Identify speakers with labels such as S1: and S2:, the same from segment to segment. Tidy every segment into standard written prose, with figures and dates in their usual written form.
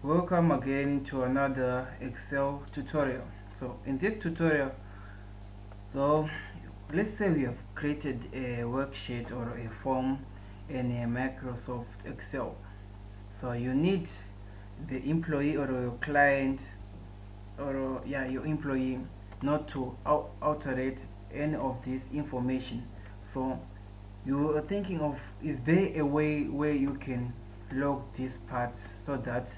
S1: Welcome again to another Excel tutorial. So in this tutorial, so let's say we have created a worksheet or a form in a Microsoft Excel. So you need the employee or your client or your employee not to alterate any of this information. So you are thinking of, is there a way where you can log this part so that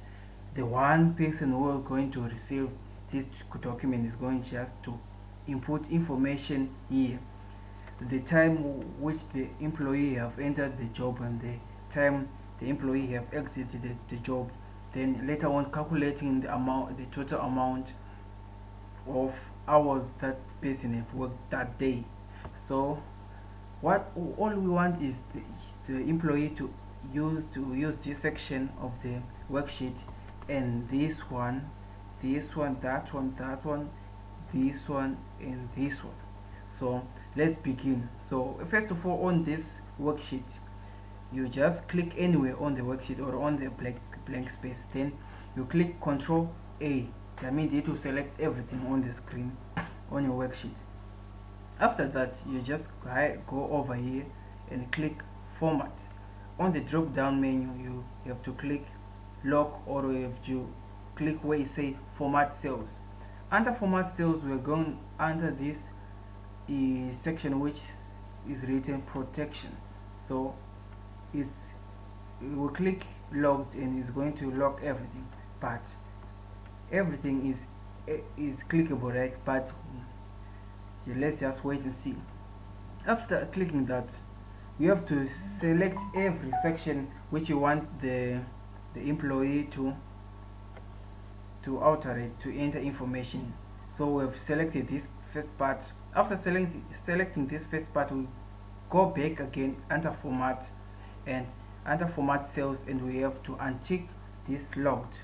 S1: the one person who is going to receive this document is going just to input information here, the time which the employee have entered the job and the time the employee have exited the job, then later on calculating the amount, the total amount of hours that person have worked that day. So what all we want is the employee to use this section of the worksheet, and this one, that one, that one, this one, and this one. So let's begin. So first of all, on this worksheet, you just click anywhere on the worksheet or on the blank space, then you click Control A. That means it will select everything on the screen on your worksheet. After that, you just go over here and click Format. On the drop down menu, you have to click Lock, or you have to click where it says Format Cells. Under Format Cells, we're going under this section which is written Protection. So it's, we will click Locked and it's going to lock everything, but everything is clickable, right? But let's just wait and see. After clicking that, we have to select every section which you want the employee to alter it, to enter information. So we have selected this first part. After selecting this first part, we go back again under Format, and under Format Cells, and we have to untick this Locked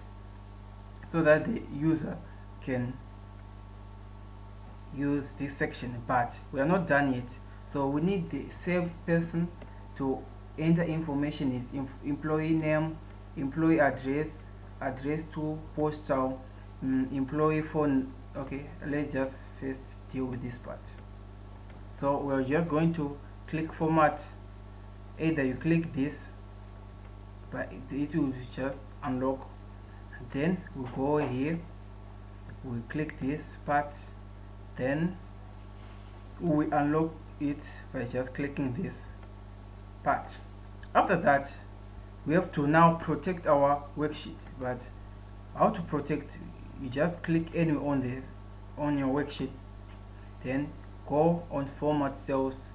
S1: so that the user can use this section. But we are not done yet, so we need the same person to enter information, is employee name, employee address, address to postal, employee phone. Okay, let's just first deal with this part. So we're just going to click Format. Either you click this, but it will just unlock. Then we go here, we click this part, then we unlock it by just clicking this part. After that, we have to now protect our worksheet. But how to protect? You just click anywhere on this on your worksheet, then go on Format Cells,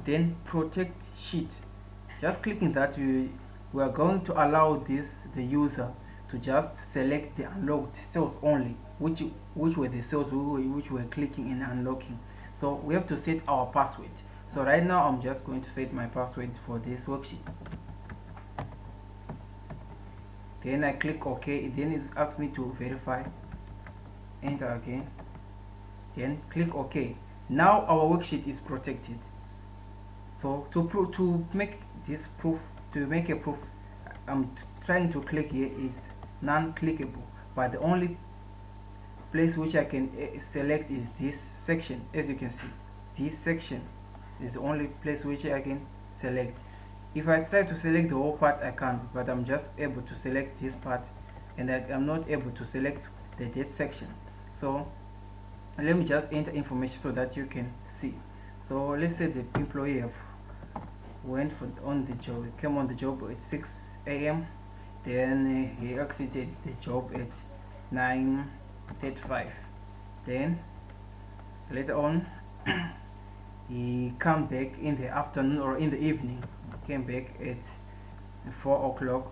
S1: then Protect Sheet. Just clicking that, we are going to allow the user to just select the unlocked cells only, which were the cells which we're clicking and unlocking. So we have to set our password. So right now I'm just going to set my password for this worksheet. Then I click OK. Then it asks me to verify. Enter again. Then click OK. Now our worksheet is protected. So to make this proof, to make a proof, I'm trying to click here is non-clickable, but the only place which I can select is this section. As you can see, this section is the only place which I can select. If I try to select the whole part, I can't, but I'm just able to select this part, and I'm not able to select the date section. So let me just enter information so that you can see. So let's say the employee have went on the job, came on the job at 6 a.m. Then he exited the job at 9:35. Then later on he come back in the afternoon or in the evening, came back at 4 o'clock.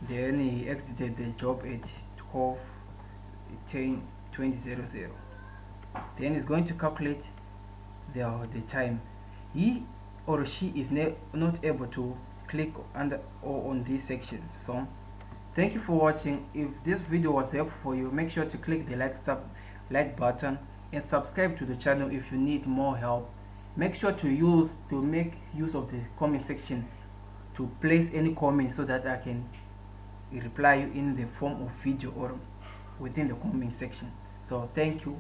S1: Then he exited the job at 12:20. Then he's going to calculate the time. He or she is not able to click under or on these sections. So thank you for watching. If this video was helpful for you, make sure to click the like button and subscribe to the channel if you need more help. Make sure to make use of the comment section to place any comment so that I can reply you in the form of video or within the comment section. So thank you.